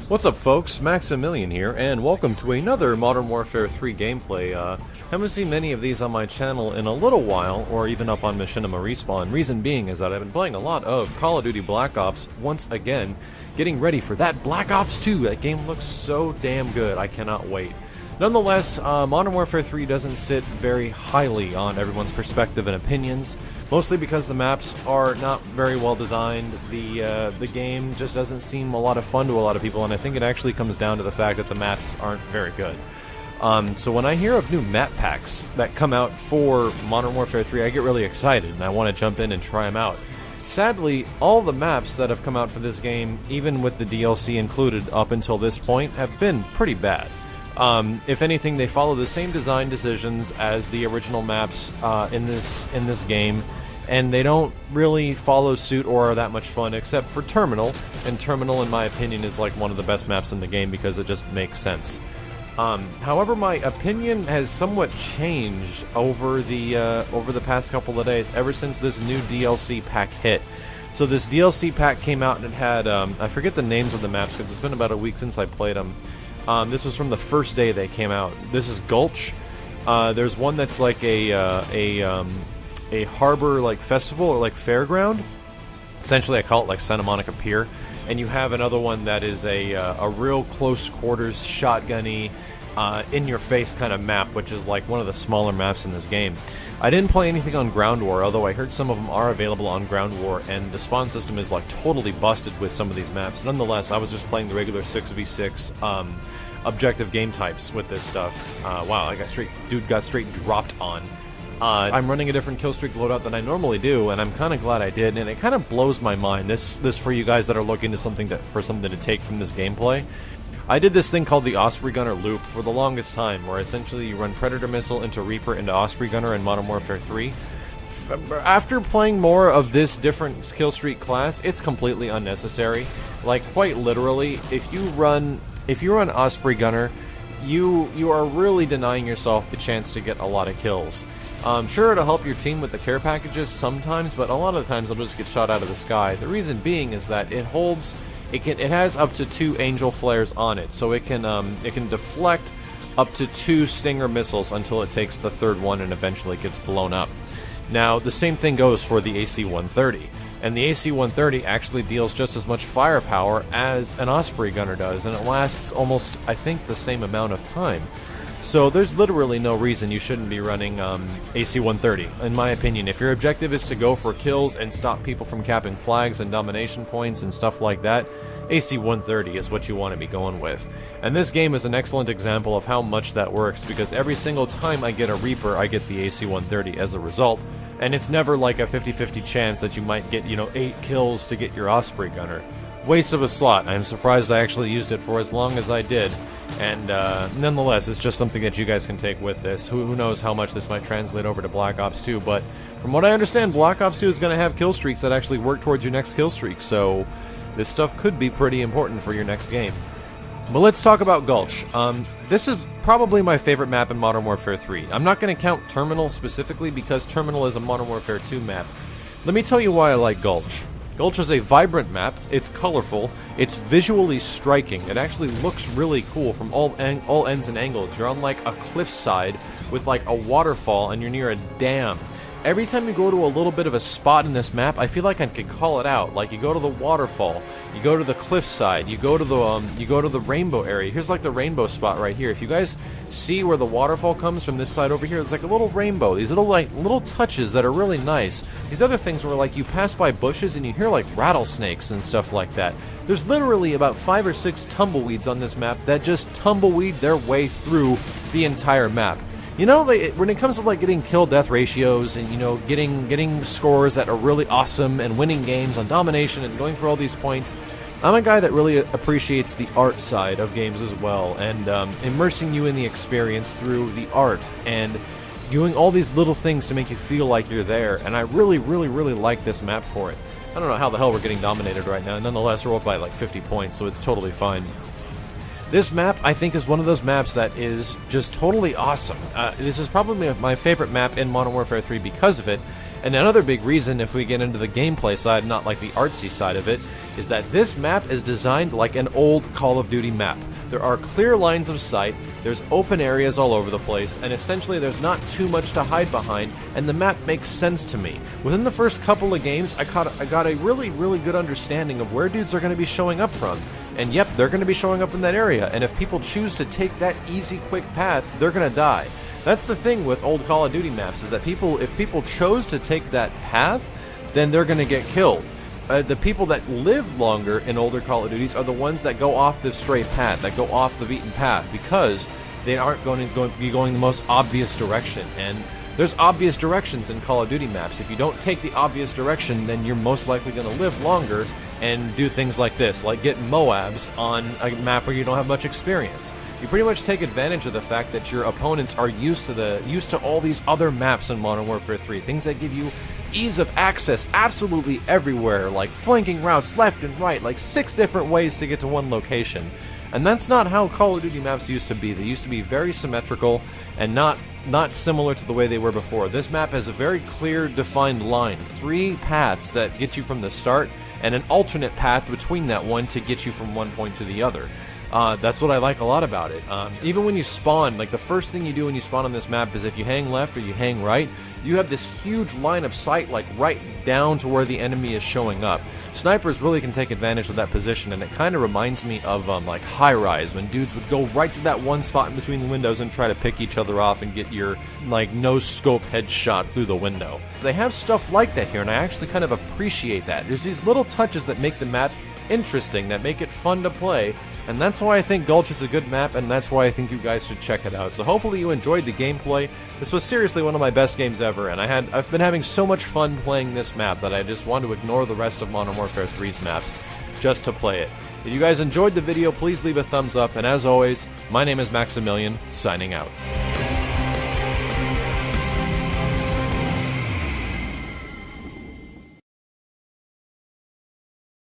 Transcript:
What's up, folks? Maximilian here, and welcome to another Modern Warfare 3 gameplay. Haven't seen many of these on my channel in a little while, or even up on Machinima Respawn. Reason being is that I've been playing a lot of Call of Duty Black Ops once again, getting ready for that Black Ops 2. That game looks so damn good, I cannot wait. Nonetheless, Modern Warfare 3 doesn't sit very highly on everyone's perspective and opinions, mostly because the maps are not very well designed. The game just doesn't seem a lot of fun to a lot of people, and I think it actually comes down to the fact that the maps aren't very good. So when I hear of new map packs that come out for Modern Warfare 3, I get really excited, and I want to jump in and try them out. Sadly, all the maps that have come out for this game, even with the DLC included up until this point, have been pretty bad. If anything, they follow the same design decisions as the original maps in this game, and they don't really follow suit or are that much fun, except for Terminal. And Terminal, in my opinion, is like one of the best maps in the game because it just makes sense. However, my opinion has somewhat changed over the past couple of days, ever since this new DLC pack hit. So this DLC pack came out and it had I forget the names of the maps because it's been about a week since I played them. This was from the first day they came out. This is Gulch. There's one that's like a harbor like festival or like fairground. Essentially, I call it like Santa Monica Pier. And you have another one that is a real close quarters, shotgunny, in your face kind of map, which is like one of the smaller maps in this game. I didn't play anything on Ground War, although I heard some of them are available on Ground War, and the spawn system is like totally busted with some of these maps. Nonetheless, I was just playing the regular 6v6 objective game types with this stuff. Wow, dude got straight dropped on. I'm running a different killstreak loadout than I normally do, and I'm kind of glad I did, and it kind of blows my mind. This for you guys that are looking to something to take from this gameplay. I did this thing called the Osprey Gunner loop for the longest time, where essentially you run Predator Missile into Reaper into Osprey Gunner in Modern Warfare 3. After playing more of this different killstreak class, it's completely unnecessary. Like, quite literally, if you run Osprey Gunner, you are really denying yourself the chance to get a lot of kills. Sure, it'll help your team with the care packages sometimes, but a lot of the times they'll just get shot out of the sky. The reason being is that it has up to 2 Angel Flares on it, so it can deflect up to 2 Stinger missiles until it takes the third one and eventually gets blown up. Now, the same thing goes for the AC-130, and the AC-130 actually deals just as much firepower as an Osprey Gunner does, and it lasts almost, I think, the same amount of time. So there's literally no reason you shouldn't be running AC-130, in my opinion. If your objective is to go for kills and stop people from capping flags and domination points and stuff like that, AC-130 is what you want to be going with. And this game is an excellent example of how much that works, because every single time I get a Reaper, I get the AC-130 as a result. And it's never like a 50-50 chance that you might get, 8 kills to get your Osprey Gunner. Waste of a slot. I'm surprised I actually used it for as long as I did. And nonetheless, it's just something that you guys can take with this. Who knows how much this might translate over to Black Ops 2, but from what I understand, Black Ops 2 is going to have kill streaks that actually work towards your next kill streak, so this stuff could be pretty important for your next game. But let's talk about Gulch. This is probably my favorite map in Modern Warfare 3. I'm not going to count Terminal specifically because Terminal is a Modern Warfare 2 map. Let me tell you why I like Gulch. Gulch is a vibrant map, it's colorful, it's visually striking, it actually looks really cool from all ends and angles. You're on like a cliffside with like a waterfall and you're near a dam. Every time you go to a little bit of a spot in this map, I feel like I could call it out. Like, you go to the waterfall, you go to the cliffside, you go to the rainbow area. Here's like the rainbow spot right here. If you guys see where the waterfall comes from this side over here, it's like a little rainbow. These little touches that are really nice. These other things where like you pass by bushes and you hear like rattlesnakes and stuff like that. There's literally about 5 or 6 tumbleweeds on this map that just tumbleweed their way through the entire map. When it comes to like getting kill-death ratios and getting scores that are really awesome and winning games on domination and going through all these points, I'm a guy that really appreciates the art side of games as well, and immersing you in the experience through the art and doing all these little things to make you feel like you're there. And I really, really, really like this map for it. I don't know how the hell we're getting dominated right now. Nonetheless, we're up by like 50 points, so it's totally fine. This map, I think, is one of those maps that is just totally awesome. This is probably my favorite map in Modern Warfare 3 because of it, And another big reason, if we get into the gameplay side, not like the artsy side of it, is that this map is designed like an old Call of Duty map. There are clear lines of sight, there's open areas all over the place, and essentially there's not too much to hide behind, and the map makes sense to me. Within the first couple of games, I got a really good understanding of where dudes are going to be showing up from. And yep, they're going to be showing up in that area, and if people choose to take that easy, quick path, they're going to die. That's the thing with old Call of Duty maps, is that if people chose to take that path, then they're going to get killed. The people that live longer in older Call of Duties are the ones that go off the straight path, that go off the beaten path, because they aren't going to be going the most obvious direction. And there's obvious directions in Call of Duty maps. If you don't take the obvious direction, then you're most likely going to live longer and do things like this, like get MOABs on a map where you don't have much experience. You pretty much take advantage of the fact that your opponents are used to all these other maps in Modern Warfare 3, things that give you ease of access absolutely everywhere, like flanking routes left and right, like 6 different ways to get to one location. And that's not how Call of Duty maps used to be. They used to be very symmetrical and not similar to the way they were before. This map has a very clear, defined line. 3 paths that get you from the start, and an alternate path between that one to get you from one point to the other. That's what I like a lot about it. Even when you spawn, like the first thing you do when you spawn on this map is if you hang left or you hang right, you have this huge line of sight like right down to where the enemy is showing up. Snipers really can take advantage of that position, and it kind of reminds me of like High Rise, when dudes would go right to that one spot in between the windows and try to pick each other off and get your like no scope headshot through the window. They have stuff like that here, and I actually kind of appreciate that. There's these little touches that make the map interesting, that make it fun to play, and that's why I think Gulch is a good map, and that's why I think you guys should check it out. So hopefully you enjoyed the gameplay. This was seriously one of my best games ever, and I've been having so much fun playing this map that I just want to ignore the rest of Modern Warfare 3's maps just to play it. If you guys enjoyed the video, please leave a thumbs up, and as always, my name is Maximilian, signing out.